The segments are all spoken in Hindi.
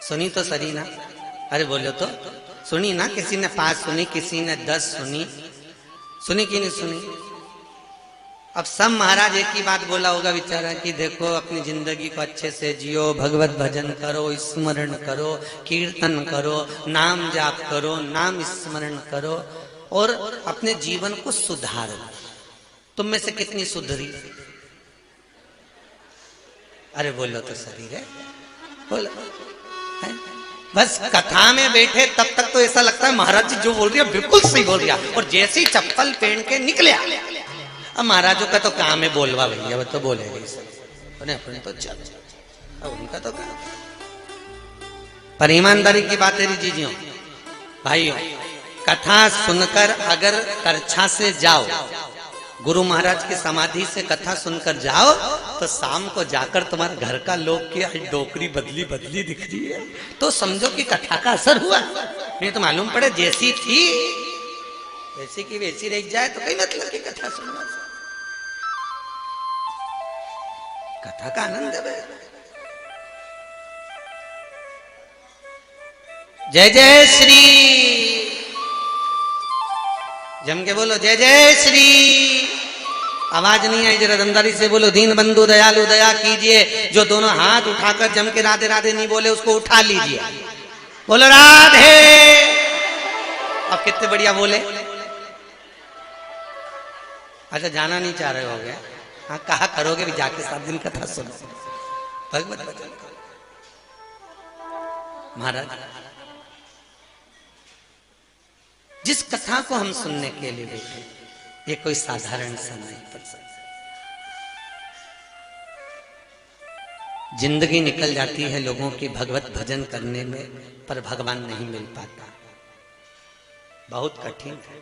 सुनी तो सही ना? अरे बोलो तो सुनी ना? किसी ने 5 सुनी, किसी ने 10 सुनी, सुनी कि नहीं सुनी? अब सब महाराज एक ही बात बोला होगा बेचारा कि देखो अपनी जिंदगी को अच्छे से जियो, भगवत भजन करो, स्मरण करो, कीर्तन करो, नाम जाप करो, नाम स्मरण करो और अपने जीवन को सुधारो। तुम में से कितनी सुधरी? अरे बोलो तो सही है, बोलो है? बस कथा में बैठे तब तक तो ऐसा लगता है महाराज जी जो बोल रही है बिल्कुल सही बोल रही है, और जैसे ही चप्पल पहन के निकले अब महाराजों का तो काम है बोलवा भैया, वो तो बोलेगा अपने तो चल, अब उनका तो काम। पर ईमानदारी की बात है जीजियों भाइयों, कथा सुनकर अगर करछा से जाओ, गुरु महाराज की समाधि से कथा सुनकर जाओ, तो शाम को जाकर तुम्हारे घर का लोग की डोकरी बदली बदली दिख रही है तो समझो कि कथा का असर हुआ। नहीं तो मालूम पड़े जैसी थी वैसी की वैसी रह जाए तो कोई मतलब की कथा सुनना से कथा का आनंद है। जय जय श्री, जम के बोलो जय जय श्री। आवाज नहीं आई, जरा दमदारी से बोलो। दीन बंधु दयालु दया कीजिए। जो दोनों हाथ उठाकर जम के राधे राधे नहीं बोले उसको उठा लीजिए, बोलो राधे। अब कितने बढ़िया बोले। अच्छा जाना नहीं चाह रहे हो गया? हाँ कहा करोगे भी जाके 7 दिन कथा सुनो, भगवत भजन करो। महाराज जिस कथा को हम सुनने के लिए बैठे ये कोई साधारण सा नहीं प्रसंग। जिंदगी निकल जाती है लोगों की भगवत भजन करने में, पर भगवान नहीं मिल पाता। बहुत कठिन है,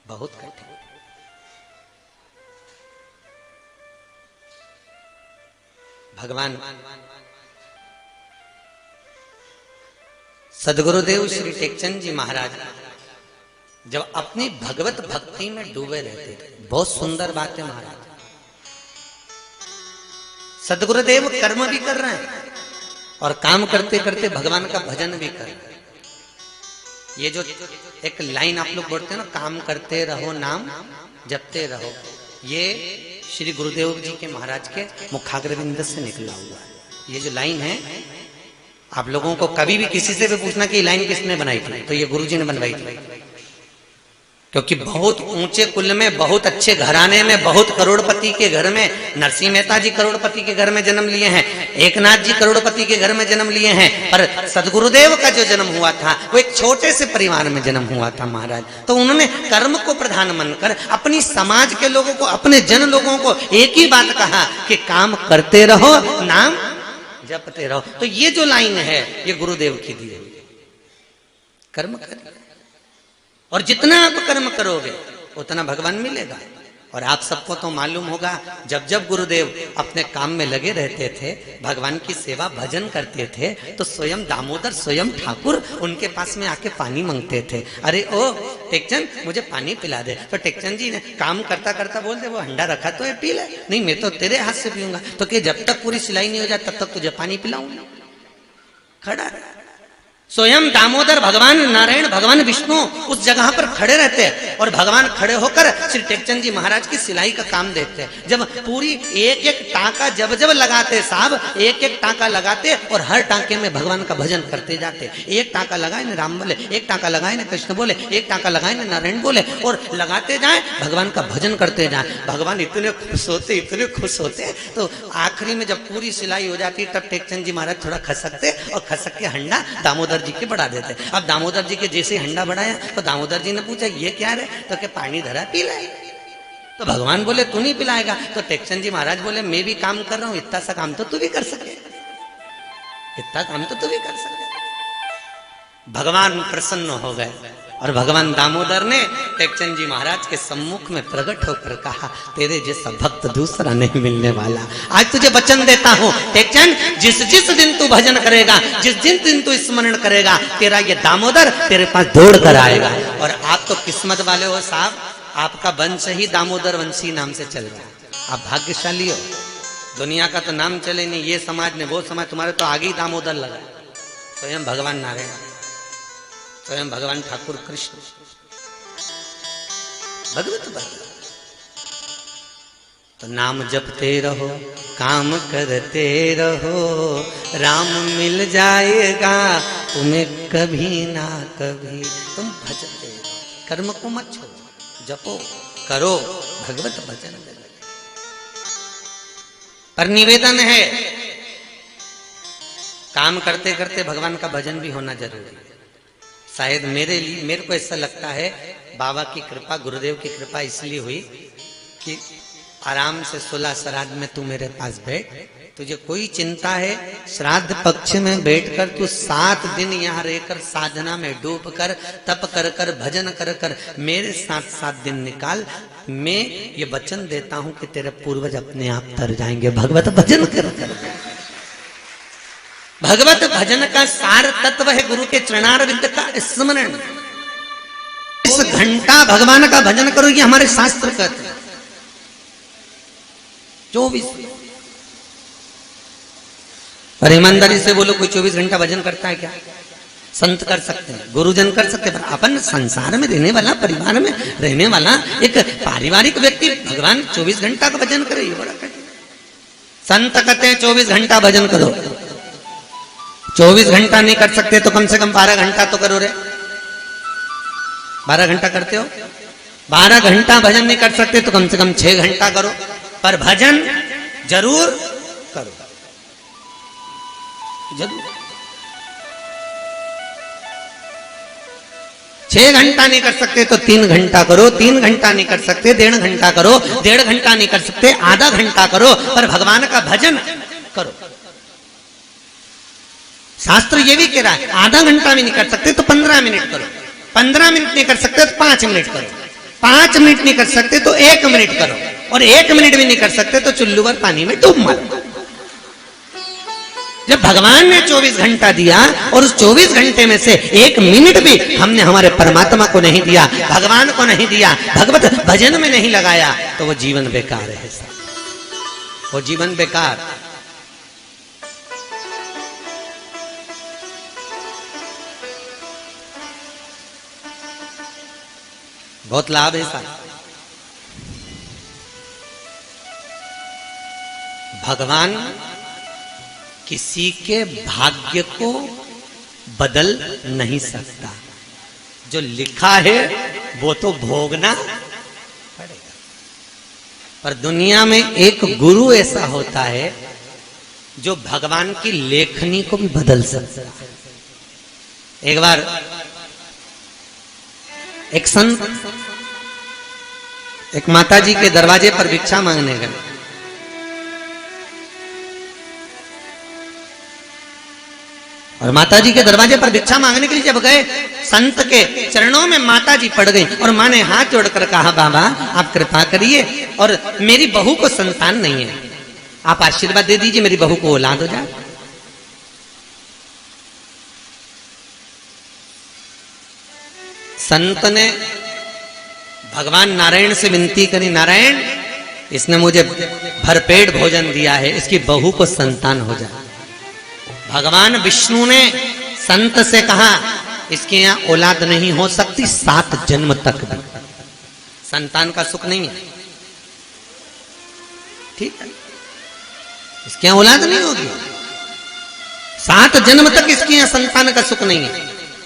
बहुत कठिन। भगवान सदगुरुदेव श्री टेकचंद जी महाराज जब अपनी भगवत भक्ति में डूबे रहते थे, बहुत सुंदर बात है महाराज। सदगुरुदेव कर्म भी कर रहे हैं और काम करते करते भगवान का भजन भी कर रहे हैं। ये जो एक लाइन आप लोग बोलते हैं ना, काम करते रहो नाम जपते रहो, ये श्री गुरुदेव जी के महाराज के मुखाग्रविंद से निकला हुआ है। ये जो लाइन है, आप लोगों को कभी भी किसी से भी पूछना कि लाइन किसने बनाई थी, तो ये गुरुजी ने बनवाई थी। क्योंकि बहुत ऊंचे कुल में, बहुत अच्छे घराने में, बहुत करोड़पति के घर में, नरसिंह मेहता जी करोड़पति के घर में जन्म लिए हैं, एकनाथ जी करोड़पति के घर में जन्म लिए हैं, पर सदगुरुदेव का जो जन्म हुआ था वो एक छोटे से परिवार में जन्म हुआ था महाराज। तो उन्होंने कर्म को प्रधान मानकर अपनी समाज के लोगों को, अपने जन लोगों को एक ही बात कहा कि काम करते रहो नाम जपते रहो। तो ये जो लाइन है ये गुरुदेव की दी है, कर्म कर, और जितना आप कर्म करोगे उतना भगवान मिलेगा। और आप सबको तो मालूम होगा, जब जब गुरुदेव अपने काम में लगे रहते थे, भगवान की सेवा भजन करते थे, तो स्वयं दामोदर, स्वयं ठाकुर उनके पास में आके पानी मांगते थे। अरे ओ टेकचंद मुझे पानी पिला दे। तो टेकचंद जी ने काम करता करता बोल दे, वो हंडा रखा तो है पी ले। नहीं मैं तो तेरे हाथ से पीऊंगा। तो कि जब तक पूरी सिलाई नहीं हो जाए तब तक तुझे पानी पिलाऊंगा। खड़ा स्वयं दामोदर, भगवान नारायण, भगवान विष्णु उस जगह पर खड़े रहते हैं और भगवान खड़े होकर श्री टेकचंद जी महाराज की सिलाई का काम देखते हैं। जब पूरी एक एक टांका जब जब लगाते साहब, एक एक टांका लगाते और हर टांके में भगवान का भजन करते जाते। एक टांका लगाए न राम बोले, एक टांका लगाए न कृष्ण बोले, एक टांका लगाए न नारायण बोले, और लगाते जाए भगवान का भजन करते जाए। भगवान इतने खुश होते, इतने खुश होते। तो आखिरी में जब पूरी सिलाई हो जाती तब टेकचंद जी महाराज थोड़ा खसकते और खसक के हंडा दामोदर जी के बढ़ा देते। अब दामोदर जी के जैसे हंडा बढ़ाया तो दामोदर जी ने पूछा ये क्या है? तो क्या पानी धरा पी लाए। तो भगवान बोले तू नहीं पिलाएगा। तो टेकचंद जी महाराज बोले मैं भी काम कर रहा हूं, इतना सा काम तो तू भी कर सके, इतना काम तो तू भी कर सके। भगवान प्रसन्न हो गए और भगवान दामोदर ने टेकचंद जी महाराज के सम्मुख में प्रकट होकर कहा, तेरे जैसा भक्त दूसरा नहीं मिलने वाला। आज तुझे वचन देता हूं टेकचंद, जिस जिस दिन तू भजन करेगा, जिस जिस दिन तू स्मरण करेगा, तेरा ये दामोदर तेरे पास दौड़ कर आएगा। और आप तो किस्मत वाले हो साहब, आपका वंश ही दामोदर वंशी नाम से चल रहा है। आप भाग्यशाली हो, दुनिया का तो नाम चले नहीं, ये समाज ने वो समाज, तुम्हारे तो आगे ही दामोदर लगा। स्वयं भगवान नारायण, स्वयं भगवान ठाकुर कृष्ण, भगवत भगवत। तो नाम जपते रहो, काम करते रहो, राम मिल जाएगा तुम्हें कभी ना कभी। तुम भजते रहो, कर्म को मत छोड़ो, जपो करो, भगवत भजन में लगे। पर निवेदन है, काम करते करते भगवान का भजन भी होना जरूरी है। शायद मेरे को ऐसा लगता है बाबा की कृपा, गुरुदेव की कृपा इसलिए हुई कि आराम से 16 श्राद्ध में तू मेरे पास बैठ, तुझे कोई चिंता है, श्राद्ध पक्ष में बैठकर तू 7 दिन यहाँ रहकर साधना में डूब कर, तप कर कर, भजन कर कर मेरे साथ 7 दिन निकाल। मैं ये वचन देता हूं कि तेरे पूर्वज अपने आप तर जाएंगे भगवत भजन कर कर। भगवत भजन का सार तत्व है गुरु के चरणारविंद का स्मरण। इस घंटा भगवान का भजन करो, ये हमारे शास्त्र कहते हैं। 24, और ईमानदारी से बोलो, कोई 24 घंटा भजन करता है क्या? संत कर सकते हैं, गुरुजन कर सकते हैं, पर अपन संसार में रहने वाला, परिवार में रहने वाला एक पारिवारिक व्यक्ति भगवान 24 घंटा का भजन करे, ये बड़ा कठिन। संत कहते हैं 24 घंटा भजन करो। 24 घंटा नहीं कर सकते तो कम से कम 12 घंटा तो करो रे। 12 घंटा करते हो? 12 घंटा भजन नहीं कर सकते तो कम से कम 6 घंटा करो, पर भजन जरूर करो, जरूर। 6 घंटा नहीं कर सकते तो 3 घंटा करो, 3 घंटा नहीं कर सकते 1.5 घंटा करो, 1.5 घंटा नहीं कर सकते आधा घंटा करो, पर भगवान का भजन करो। शास्त्र ये भी कह रहा है आधा घंटा भी नहीं कर सकते तो 15 मिनट करो, 15 मिनट नहीं कर सकते तो 5 मिनट करो, 5 मिनट नहीं कर सकते तो 1 मिनट करो, और 1 मिनट भी नहीं कर सकते तो चुल्लू भर पानी में डूब मारो। जब भगवान ने 24 घंटा दिया और उस 24 घंटे में से 1 मिनट भी हमने हमारे परमात्मा को नहीं दिया, भगवान को नहीं दिया, भगवत भजन में नहीं लगाया, तो वो जीवन बेकार है, वो जीवन बेकार। बहुत लाभ है साहब। भगवान किसी के भाग्य को बदल नहीं सकता, जो लिखा है वो तो भोगना पड़ेगा। पर दुनिया में एक गुरु ऐसा होता है जो भगवान की लेखनी को भी बदल सकता है। एक बार एक संत एक माताजी के दरवाजे पर भिक्षा मांगने गए, और माताजी के दरवाजे पर भिक्षा मांगने के लिए जब गए, संत के चरणों में माताजी पड़ गई और मां ने हाथ जोड़कर कहा, बाबा आप कृपा करिए और मेरी बहू को संतान नहीं है, आप आशीर्वाद दे दीजिए, मेरी बहू को औलाद हो जाए। संत ने भगवान नारायण से विनती करी, नारायण इसने मुझे भरपेट भोजन दिया है, इसकी बहू को संतान हो जाए। भगवान विष्णु ने संत से कहा, इसके यहां औलाद नहीं हो सकती 7 जन्म तक भी, संतान का सुख नहीं है, ठीक है, इसके यहां औलाद नहीं होगी, 7 जन्म तक इसके यहां संतान का सुख नहीं है,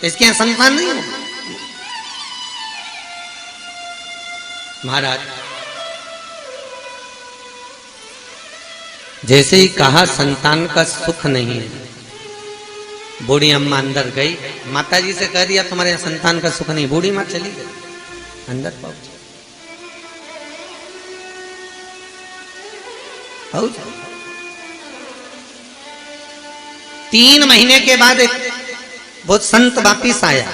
इसके यहां संतान नहीं होगी। महाराज जैसे ही कहा संतान का सुख नहीं है, बूढ़ी अम्मा अंदर गई, माताजी से कह दिया तुम्हारे यहां संतान का सुख नहीं, बूढ़ी मां चली गई, अंदर पहुंच 3 महीने के बाद एक बहुत संत वापिस आया,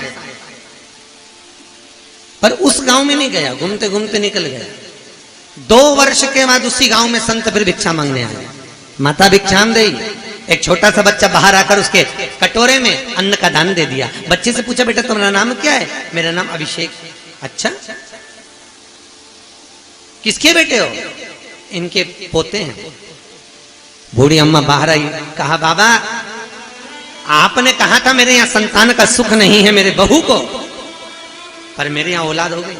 पर उस गांव में नहीं गया, घूमते घूमते निकल गया। 2 वर्ष के बाद उसी गांव में संत फिर भिक्षा मांगने आया, माता भिक्षाम दे। एक छोटा सा बच्चा बाहर आकर उसके कटोरे में अन्न का दान दे दिया। बच्चे से पूछा, बेटा तुम्हारा नाम क्या है? मेरा नाम अभिषेक। अच्छा, किसके बेटे हो? इनके पोते हैं। बूढ़ी अम्मा बाहर आई, कहा बाबा आपने कहा था मेरे यहाँ संतान का सुख नहीं है मेरे बहू को, पर मेरे यहाँ औलाद हो गई।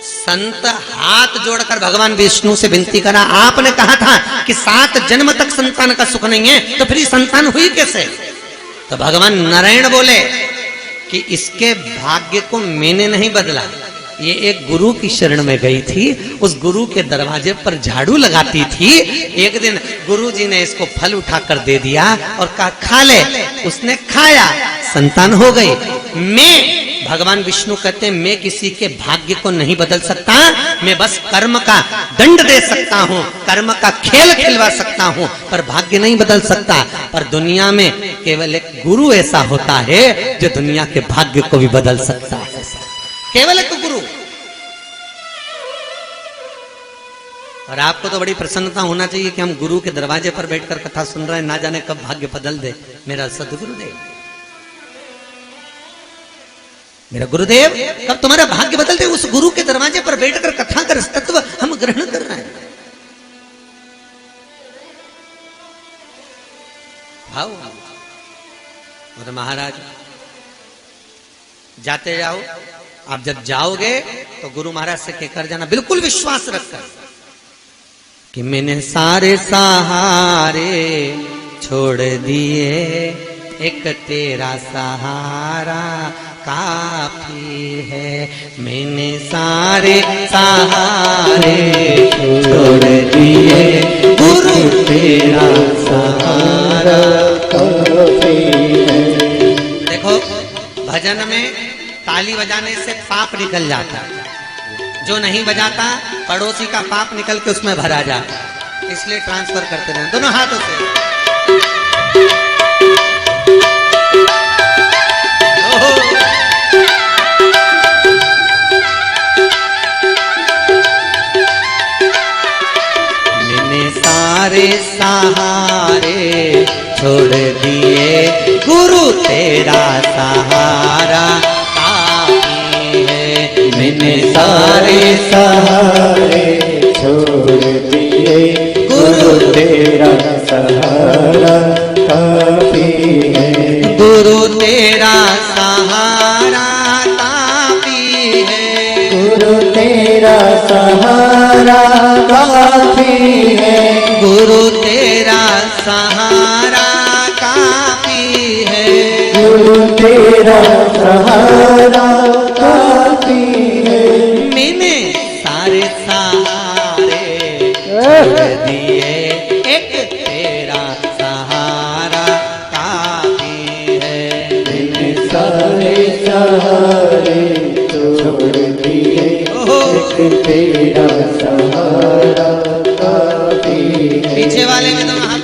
संत हाथ जोड़कर भगवान विष्णु से विनती करा, आपने कहा था कि 7 जन्म तक संतान का सुख नहीं है, तो फिर संतान हुई कैसे? तो भगवान नारायण बोले कि इसके भाग्य को मैंने नहीं बदला, ये एक गुरु की शरण में गई थी, उस गुरु के दरवाजे पर झाड़ू लगाती थी। एक दिन गुरुजी ने इसको फल उठाकर दे दिया और कहा खा ले, उसने खाया, संतान हो गई। मैं भगवान विष्णु कहते हैं मैं किसी के भाग्य को नहीं बदल सकता, मैं बस कर्म का दंड दे सकता हूँ, कर्म का खेल खिलवा सकता हूँ, पर भाग्य नहीं बदल सकता। पर दुनिया में केवल एक गुरु ऐसा होता है जो दुनिया के भाग्य को भी बदल सकता है, केवल एक गुरु। और आपको तो बड़ी प्रसन्नता होना चाहिए कि हम गुरु के दरवाजे पर बैठकर कथा सुन रहे हैं, ना जाने कब भाग्य बदल दे मेरा सदगुरुदेव, मेरा गुरुदेव कब तुम्हारा भाग्य बदल दे। उस गुरु के दरवाजे पर बैठकर कथा कर तत्व हम ग्रहण कर रहे हैं। भाव और महाराज जाते जाओ, आप जब जाओगे तो गुरु महाराज से कहकर जाना, बिल्कुल विश्वास रखकर कि मैंने सारे सहारे छोड़ दिए, एक तेरा सहारा काफी है। मैंने सारे सहारे छोड़ दिए, गुरु तेरा सहारा काफी है। देखो भजन में ताली बजाने से पाप निकल जाता है, जो नहीं बजाता पड़ोसी का पाप निकल के उसमें भरा जाता, इसलिए ट्रांसफर करते रहे दोनों हाथों से। मैंने सारे सहारे छोड़ दिए, गुरु तेरा सहारा काफी है। मैंने सारे सहारे छोड़ दिए, गुरु तेरा सहारा काफी है। गुरु तेरा सहारा काफी है, गुरु तेरा सहारा काफी है, गुरु तेरा सहारा काफी है, गुरु तेरा सहारा काफी है। मैंने सारे सहारे छोड़ दिए, एक तेरा सहारा काफी है। मैंने सारे सहारे छोड़ दिए, एक तेरा सहारा काफी है। पीछे वाले में दोनों हाथ।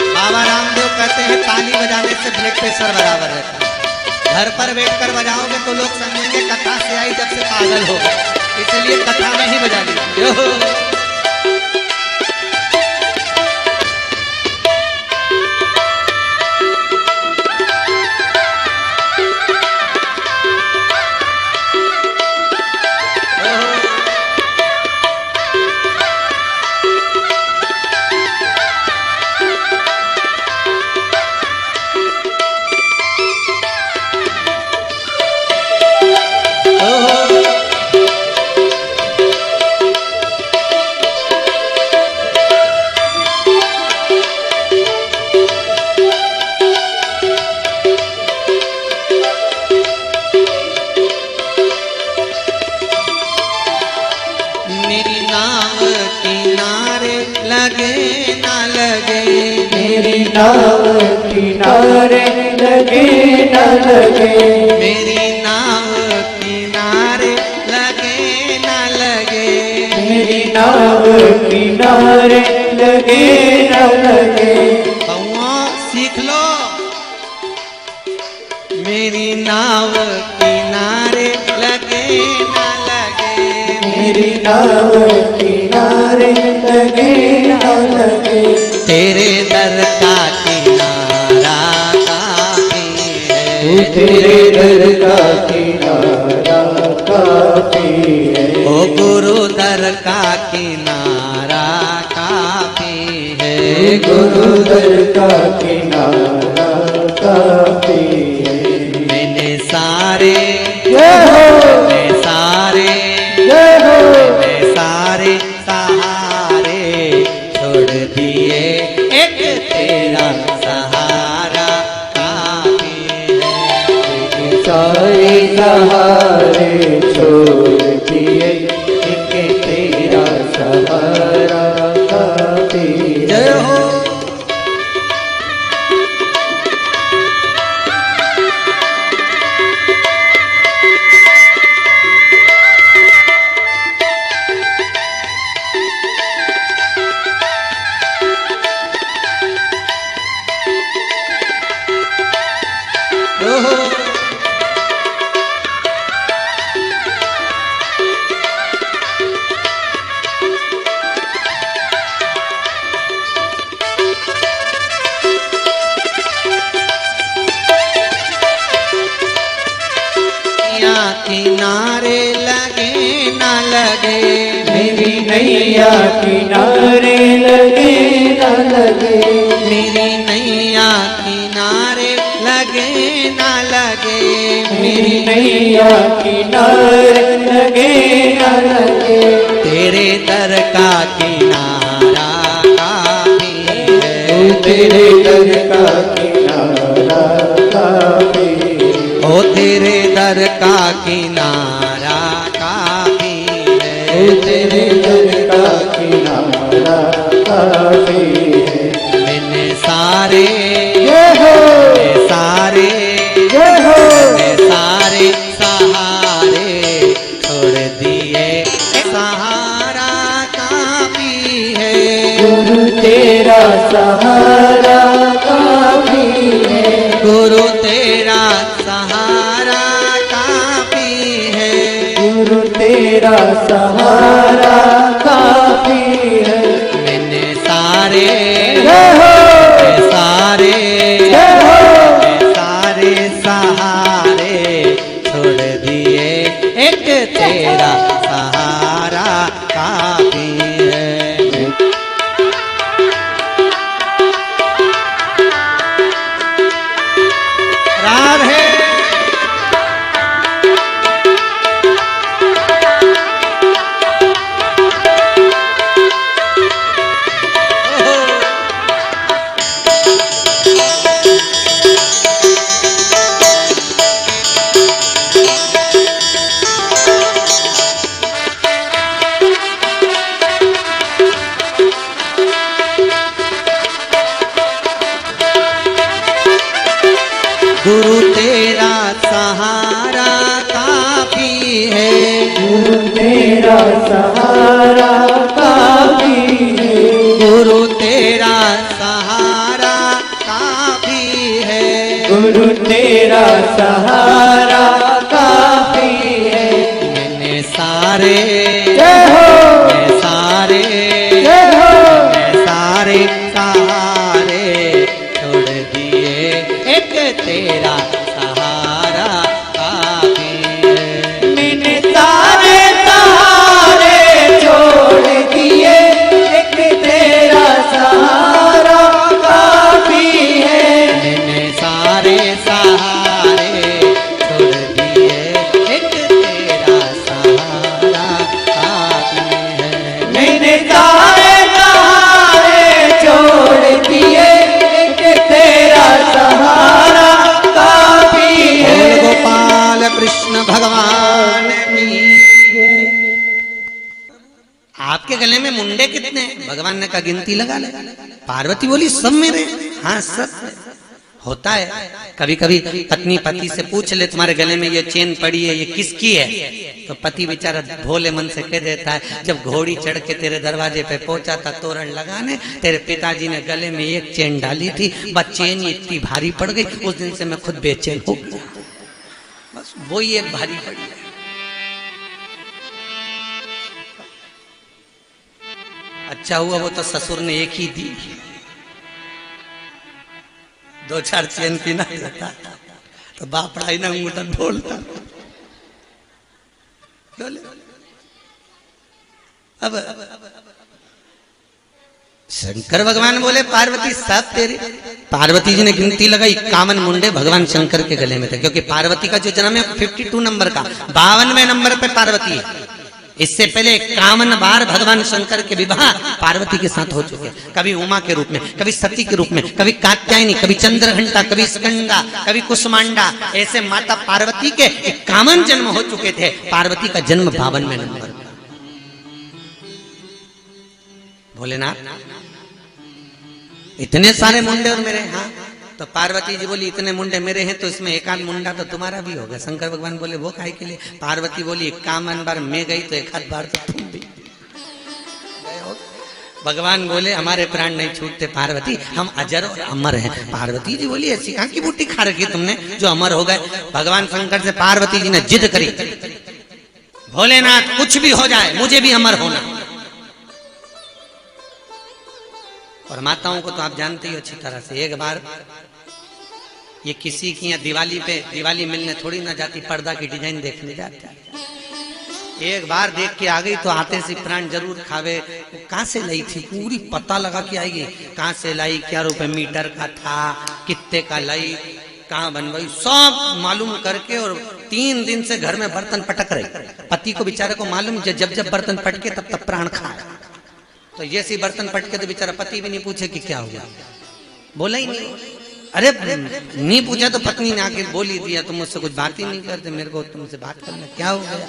बाबा रामदेव कहते हैं ताली बजाने से ब्लड प्रेशर बराबर रहता है। घर पर बैठकर बजाओगे तो लोग समझेंगे कथा से आई जब से पागल हो गए, इसलिए कथा में ही बजा लीजिए। नाव किनारे लगे न लगे, मेरी नाव किनारे लगे न लगे, मेरी नाव किनारे लगे न लगे। कौआ सीख लो, मेरी नाव किनारे लगे न लगे, मेरी नाव किनारे लगे न लगे। तेरे दर का किनारा काफी है, तेरे दर का किनारा काफी है। ओ गुरु दर का किनारा काफी है। गुरु दर का किनारा काफी है। मैंने सारे जय हो, मैंने सारे जय हो, मैंने सारे सहारे छोड़ दिए, एक तेरा सहारा काफी है। सारे सहारे छोड़ दिए, एक तेरा सहारा काफी है। जय हो। किनारे लगे न लगे, मेरी नैया किनारे लगे न लगे, मेरी नैया किनारे लगे न लगे, मेरी नैया किनारे लगे न लगे। तेरे दर का किनारा काफी है। तेरे दर का किनारा काफी है। ओ तेरे दर का किनारा काफी है। तेरे दर का किनारा काफी है। मैंने सारे जय हो, मैंने सारे जय हो, मैंने सारे सहारे छोड़ दिए, सहारा काफी है। गुरु तेरा सहारा काफी है। गुरु तेरा सहारा काफी है। गुरु तेरा सहारा काफी है। मैंने सारे जय हो, मैंने सारे जय हो, मैंने सारे सहारे छोड़ दिए, एक तेरा सहारा काफी है। राधे गुरु तेरा सहारा काफी है। गुरु तेरा सहारा काफी है। गुरु तेरा सहारा काफी है। गुरु तेरा सहारा काफी है। मैंने सारे जय हो, मैं सारे जय हो, मैं सारे सहारे छोड़ दिए, एक तेरा सहारा काफी है। मैंने सारे सहारे छोड़ दिए, एक तेरा सहारा काफी है। मैंने सारे सहारे छोड़ दिए, एक तेरा सहारा काफी है। मैंने सारे सहारे छोड़ दिए, एक तेरा सहारा काफी बोल है। गोपाल कृष्ण भगवान की। आपके गले में मुंडे कितने हैं? भगवान ने कहा गिनती लगा ले। पार्वती बोली सब मेरे। हाँ सब होता है। कभी कभी पत्नी पति से पूछ ले तुम्हारे गले में ये चेन पड़ी है ये किसकी है, तो पति बेचारा भोले मन से कह देता है जब घोड़ी चढ़ के तेरे दरवाजे पे पहुंचा था तोरण लगाने, तेरे पिताजी ने गले में एक चेन डाली थी, बस चेन ही इतनी भारी पड़ गई, उस दिन से मैं खुद बेचैन हो गया। बस वही एक भारी पड़ी है। अच्छा हुआ वो तो ससुर ने एक ही दी, 2-4 चेन पीना देता तो बापड़ा ही ना मुंडन बोलता। अब शंकर भगवान बोले पार्वती सब तेरे। पार्वती जी ने गिनती लगाई, 51 मुंडे भगवान शंकर के गले में थे, क्योंकि पार्वती का जो जन्म है 52 नंबर का, 52वें नंबर पे पार्वती है। इससे पहले 51 बार भगवान शंकर के विवाह पार्वती के साथ हो चुके, कभी उमा के रूप में, कभी सती के रूप में, कभी कात्यायनी, कभी चंद्रघंटा, कभी स्कंदा, कभी कुसमांडा, ऐसे माता पार्वती के 51 जन्म हो चुके थे। पार्वती का जन्म 52वें नंबर। भोलेनाथ इतने सारे मुंडे और मेरे, हाँ। तो पार्वती जी बोली इतने मुंडे मेरे हैं तो इसमें एक आध मुंडा तो तुम्हारा भी होगा। शंकर भगवान बोले वो काहे के लिए? पार्वती बोली 51 बार मैं गई तो एक आध बार तो तुम भी गए हो। भगवान बोले हमारे प्राण नहीं छूटते पार्वती, हम अजर और अमर हैं। पार्वती जी बोली ऐसी कहां की बूटी खा रखी तुमने जो अमर हो गए? भगवान शंकर से पार्वती जी ने जिद करी, भोलेनाथ कुछ भी हो जाए मुझे भी अमर होना। और माताओं को तो आप जानते ही अच्छी तरह से, एक बार ये किसी की यहाँ दिवाली मिलने थोड़ी ना जाती, पर्दा की डिजाइन देखने जाती। एक बार देख के आ गई तो आते से प्राण जरूर खावे। कहाँ से लाई थी पूरी पता लगा के आएगी, कहाँ से लाई, क्या रुपए मीटर का था, कितने का लाई, कहाँ बनवाई, सब मालूम करके। और 3 दिन से घर में बर्तन पटक रही। पति को बेचारे को मालूम जब जब बर्तन पटके तब तब प्राण खाए। तो ये सी बर्तन पटके तो बेचारा पति भी नहीं पूछे कि क्या हुआ, बोला ही नहीं। अरे नहीं पूछा तो पत्नी ने आके बोल ही दिया, तुम मुझसे कुछ बात ही नहीं करते, मेरे को तुमसे बात करना क्या हो गया।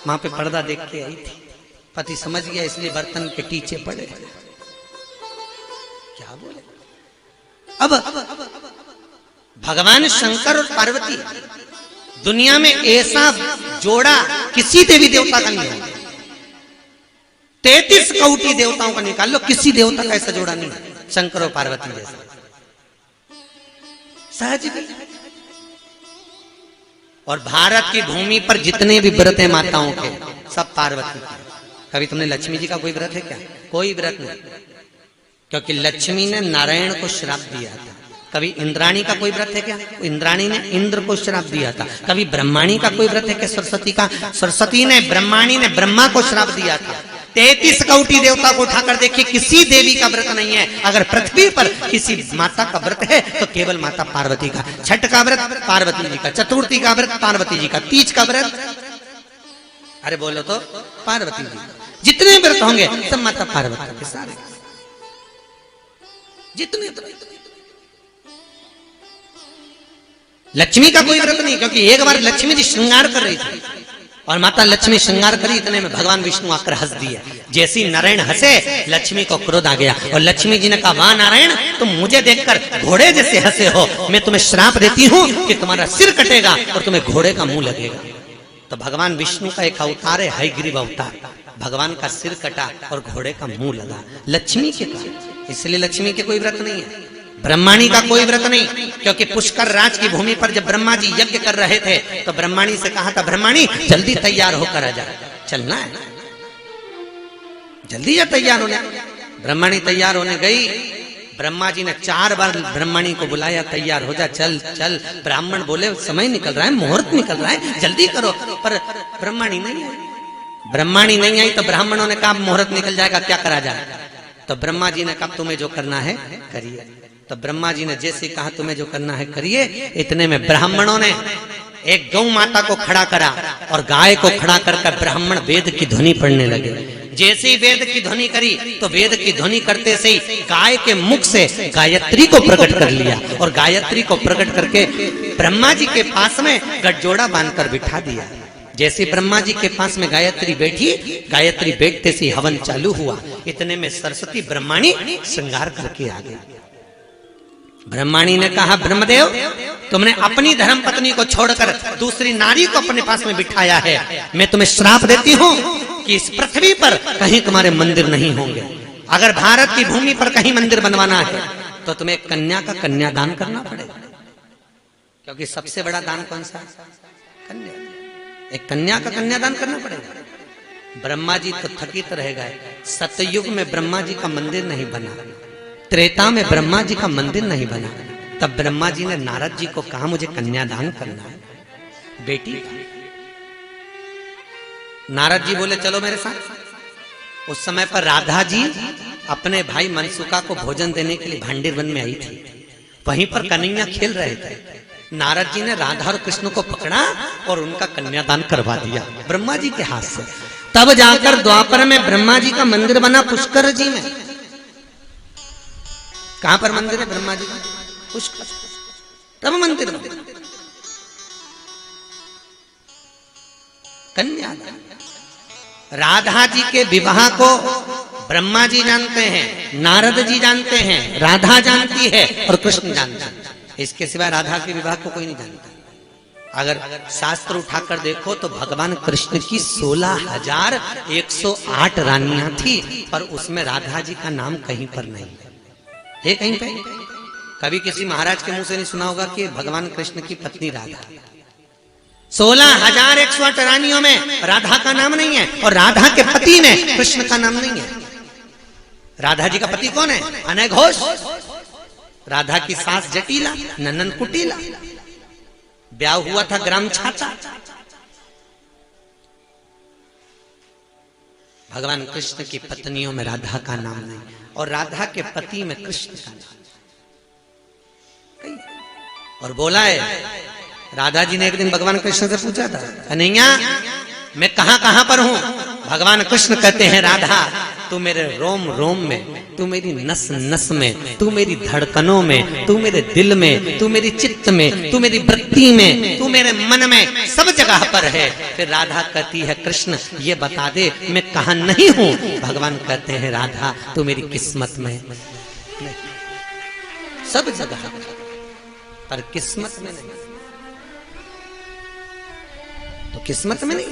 वहां पे पर्दा देख के आई थी, पति समझ गया इसलिए बर्तन के टीचे पड़े। क्या बोले? अब भगवान शंकर और पार्वती दुनिया में ऐसा जोड़ा किसी देवी देवता का नहीं है। 33 कोटि देवताओं का निकाल लो, किसी देवता का ऐसा जोड़ा नहीं है शंकर और पार्वती जैसा। सहज भी। और भारत की भूमि पर जितने भी व्रत हैं माताओं के, सब पार्वती के। कभी तुमने लक्ष्मी जी का कोई व्रत है क्या? कोई व्रत नहीं, क्योंकि लक्ष्मी ने नारायण को श्राप दिया था। कभी इंद्राणी का कोई व्रत है क्या? इंद्राणी ने इंद्र को श्राप दिया था। कभी ब्रह्माणी का कोई व्रत है क्या? सरस्वती का? सरस्वती ने, ब्रह्माणी ने ब्रह्मा को श्राप दिया था। 33 कोटि देवता को उठाकर देखिए, किसी देवी का व्रत नहीं है। अगर पृथ्वी पर किसी माता का व्रत है तो केवल माता पार्वती का। छठ का व्रत पार्वती जी का, चतुर्थी का व्रत पार्वती जी का, तीज का व्रत, अरे बोलो तो पार्वती जी का। जितने व्रत होंगे सब माता पार्वती के सारे, जितने। लक्ष्मी का कोई व्रत नहीं, क्योंकि एक बार लक्ष्मी जी श्रृंगार कर रही थी और माता लक्ष्मी श्रृंगार करी, इतने में भगवान विष्णु आकर हंस दिया। जैसी नारायण हंसे लक्ष्मी को क्रोध आ गया और लक्ष्मी जी ने कहा, वाह नारायण, तुम मुझे देखकर घोड़े जैसे हंसे हो, मैं तुम्हें श्राप देती हूँ कि तुम्हारा सिर कटेगा और तुम्हें घोड़े का मुंह लगेगा। तो भगवान विष्णु का एक अवतार है हयग्रीव अवतार, भगवान का सिर कटा और घोड़े का मुंह लगा लक्ष्मी के कारण। इसलिए लक्ष्मी के कोई व्रत नहीं है। ब्रह्माणी का कोई व्रत नहीं, क्योंकि पुष्कर राज की भूमि पर जब ब्रह्मा जी यज्ञ कर रहे थे तो ब्रह्माणी से कहा था, ब्रह्माणी जल्दी तैयार होकर आ जा, चलना है, जल्दी जा तैयार होने। ब्रह्माणी तैयार होने गई, ब्रह्मा जी ने 4 बार ब्रह्माणी को बुलाया, तैयार हो जा, चल चल। ब्राह्मण बोले समय निकल रहा है, मुहूर्त निकल रहा है, जल्दी करो। पर ब्रह्माणी नहीं आई। ब्रह्माणी नहीं आई तो ब्राह्मणों ने कहा मुहूर्त निकल जाएगा, क्या करा जाए? तो ब्रह्मा जी ने कहा तुम्हें जो करना है करिए। तो ब्रह्मा जी ने जैसे कहा तुम्हें जो करना है करिए, इतने में ब्राह्मणों ने एक गौ माता को खड़ा करा और गाय को खड़ा कर ब्राह्मण वेद की ध्वनि पढ़ने लगे। जैसे ही वेद की ध्वनि करी तो वेद की ध्वनि करते से ही गाय के मुख से गायत्री को प्रकट कर लिया और गायत्री को प्रकट करके ब्रह्मा जी के पास में गठजोड़ा बांधकर बिठा दिया। जैसे ब्रह्मा जी के पास में गायत्री बैठी, गायत्री बैठते से हवन चालू हुआ। इतने में सरस्वती ब्रह्माणी श्रृंगार करके आ गई। ब्रह्माणी ने कहा, ब्रह्मदेव, तुमने अपनी धर्म पत्नी को छोड़कर दूसरी नारी को अपने पास में बिठाया है। मैं तुम्हें श्राप देती हूँ कि इस पृथ्वी पर कहीं तुम्हारे मंदिर नहीं होंगे। अगर भारत की भूमि पर कहीं मंदिर बनवाना है तो तुम्हें कन्या का कन्यादान करना पड़ेगा, क्योंकि सबसे बड़ा दान कौन सा? कन्या। एक कन्या का कन्यादान करना पड़ेगा। ब्रह्मा जी तो थकित रह गए। सतयुग में ब्रह्मा जी का मंदिर नहीं बना, त्रेता में ब्रह्मा जी का मंदिर नहीं बना। तब ब्रह्मा जी ने नारद जी को कहा, मुझे कन्यादान करना है बेटी। नारद जी बोले चलो मेरे साथ। उस समय पर राधा जी अपने भाई मनसुखा को भोजन देने के लिए भांडेर वन में आई थी। वहीं पर कन्हैया खेल रहे थे। नारद जी ने राधा और कृष्ण को पकड़ा और उनका कन्यादान करवा दिया ब्रह्मा जी के हाथ से। तब जाकर द्वापर में ब्रह्मा जी का मंदिर बना पुष्कर जी में। कहां पर मंदिर है ब्रह्मा जी का? पुष्कर। तब मंदिर बना। कन्यादान। राधा जी के विवाह को ब्रह्मा जी जानते हैं, नारद जी जानते हैं, राधा जानती है और कृष्ण जानते हैं। इसके सिवा राधा के विवाह को कोई नहीं जानता। अगर शास्त्र उठाकर देखो तो भगवान कृष्ण की 16,108 रानियां थी, पर उसमें राधा जी का नाम कहीं पर नहीं है। कहीं पे कभी किसी महाराज के मुंह से नहीं सुना होगा कि भगवान कृष्ण की पत्नी राधा। 16,108 रानियों में राधा का नाम नहीं है और राधा के पति ने कृष्ण का नाम नहीं है। राधा जी का पति कौन है? अनय घोष। राधा की सास जटिला, ननन कुटिला। ब्याह हुआ था ग्राम छाता। भगवान कृष्ण की पत्नियों में राधा का नाम नहीं और राधा के पति में कृष्ण का नाम। और बोला है, राधा जी ने एक दिन भगवान कृष्ण से पूछा था, कन्हैया मैं कहां कहां पर हूं? भगवान कृष्ण कहते हैं, राधा तू मेरे रोम रोम में, तू मेरी नस नस में, तू मेरी धड़कनों में, तू मेरे दिल में, तू मेरी चित्त में, तू मेरी वृत्ति में, तू मेरे मन में, सब जगह पर है। फिर राधा कहती है, कृष्ण ये बता दे मैं कहां नहीं हूं? भगवान कहते हैं, राधा तू मेरी किस्मत में, सब जगह पर किस्मत में नहीं। तो किस्मत में नहीं।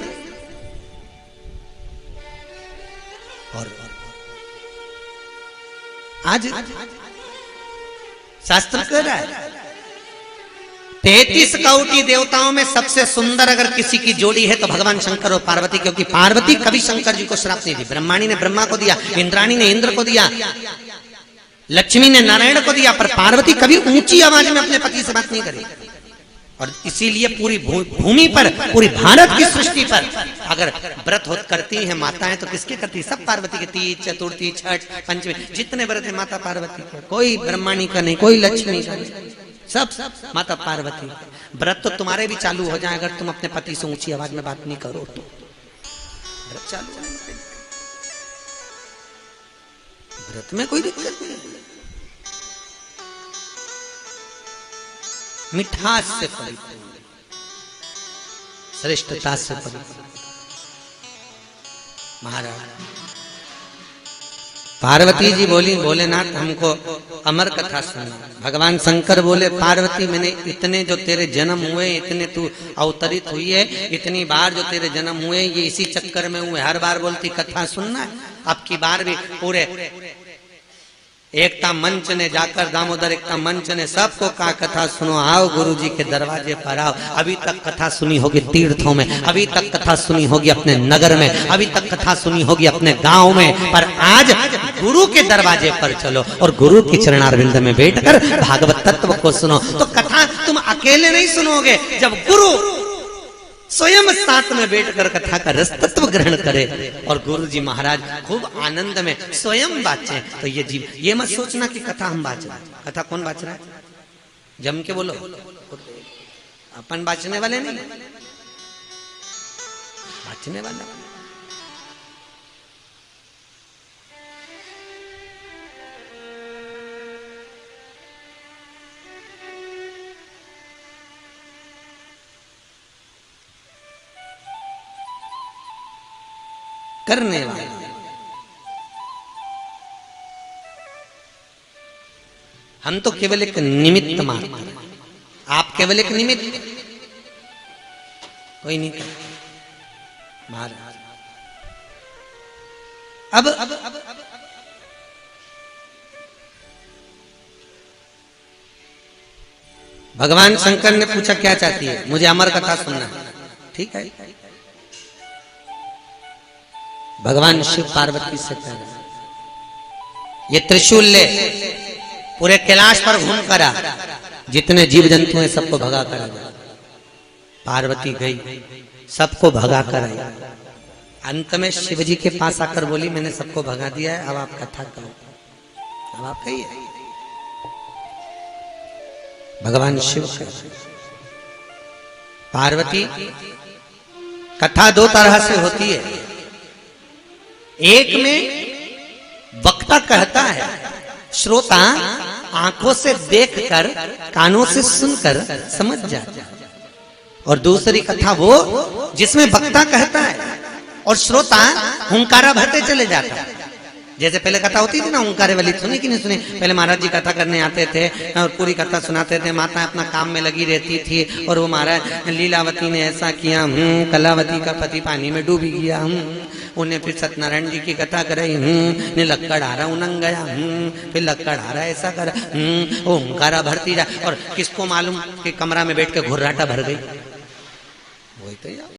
और आज शास्त्र कह रहा है 33 कौटी देवताओं में सबसे सुंदर अगर किसी की जोड़ी है तो भगवान शंकर और पार्वती, क्योंकि पार्वती कभी शंकर जी को श्राप नहीं दी। ब्रह्माणी ने ब्रह्मा को दिया, इंद्राणी ने इंद्र को दिया, लक्ष्मी ने नारायण को दिया, पर पार्वती कभी ऊंची आवाज में अपने पति से बात नहीं करी। और इसीलिए पूरी भूमि पर, पूरी भारत की सृष्टि पर अगर व्रत करती हैं माताएं तो किसके करती? सब पार्वती के। तीज, चतुर्थी, छठ, पंचमी, जितने व्रत है माता पार्वती के। कोई ब्रह्माणी का नहीं, कोई लक्ष्मी का नहीं, सब माता पार्वती। व्रत तो तुम्हारे भी चालू हो जाए अगर तुम अपने पति से ऊंची आवाज में बात नहीं करो तो। व्रत चालू, व्रत में कोई दिक्कत नहीं। मिठास से परिपूर्ण, श्रेष्ठता से परिपूर्ण। महाराज पार्वती जी बोली, भोलेनाथ हमको अमर कथा सुना। भगवान शंकर बोले, पार्वती मैंने इतने जो तेरे जन्म हुए, इतने तू अवतरित हुई है, इतनी बार जो तेरे जन्म हुए ये इसी चक्कर में हुए। हर बार बोलती कथा सुनना है। अब की बार भी पूरे एकता मंच ने जाकर, दामोदर एकता मंच ने सबको कहा कथा सुनो, आओ गुरुजी के दरवाजे पर आओ। अभी तक कथा सुनी होगी तीर्थों में, अभी तक कथा सुनी होगी अपने नगर में, अभी तक कथा सुनी होगी अपने गांव में, पर आज गुरु के दरवाजे पर चलो और गुरु की चरणारविंद में बैठकर भागवत तत्व को सुनो। तो कथा तुम अकेले नहीं सुनोगे, जब गुरु स्वयं साथ में बैठकर कथा का रस तत्व ग्रहण करे और गुरु जी महाराज खूब आनंद में स्वयं बाचे। तो ये जीव ये मत सोचना कि कथा हम बाच रहे हैं। कथा कौन बाच रहा है? जम के बोलो, अपन बाचने वाले नहीं, बाचने वाले। करने वाला। हम तो केवल एक निमित्त मात्र, आप केवल एक निमित्त, कोई नहीं कर। महाराज अब भगवान शंकर ने पूछा क्या चाहती है? मुझे अमर कथा सुनना। ठीक है। भगवान शिव पार्वती से कह रहे, ये त्रिशूल ले, पूरे कैलाश पर घूम करा, जितने जीव जंतु हैं सबको भगा कर। पार्वती गई, सबको भगा कर आई। अंत में शिव जी के पास आकर बोली, मैंने सबको भगा दिया है, अब आप कथा करो, अब आप कहिए। भगवान शिव का पार्वती, कथा दो तरह से होती है। एक में वक्ता कहता है, श्रोता आंखों से देखकर कानों से सुनकर समझ जाता है। और दूसरी कथा वो जिसमें वक्ता कहता है और श्रोता हुंकारा भरते चले जाता है। जैसे पहले कथा होती थी ना, हुंकारे वाली, सुनी कि नहीं सुनी? पहले महाराज जी कथा करने आते थे और पूरी कथा सुनाते थे, माता अपना काम में लगी रहती थी और वो महाराज लीलावती ने ऐसा किया, कलावती का पति पानी में डूबी गया, उन्हें फिर सत्यनारायण जी की कथा कराई, ने लक्कड़ हारा उनंग गया, फिर लक्कड़ हारा ऐसा करा, वो हुंकारा भरती जा। और किसको मालूम कि कमरा में बैठ के घुर्राटा भर गई। वही तो यार।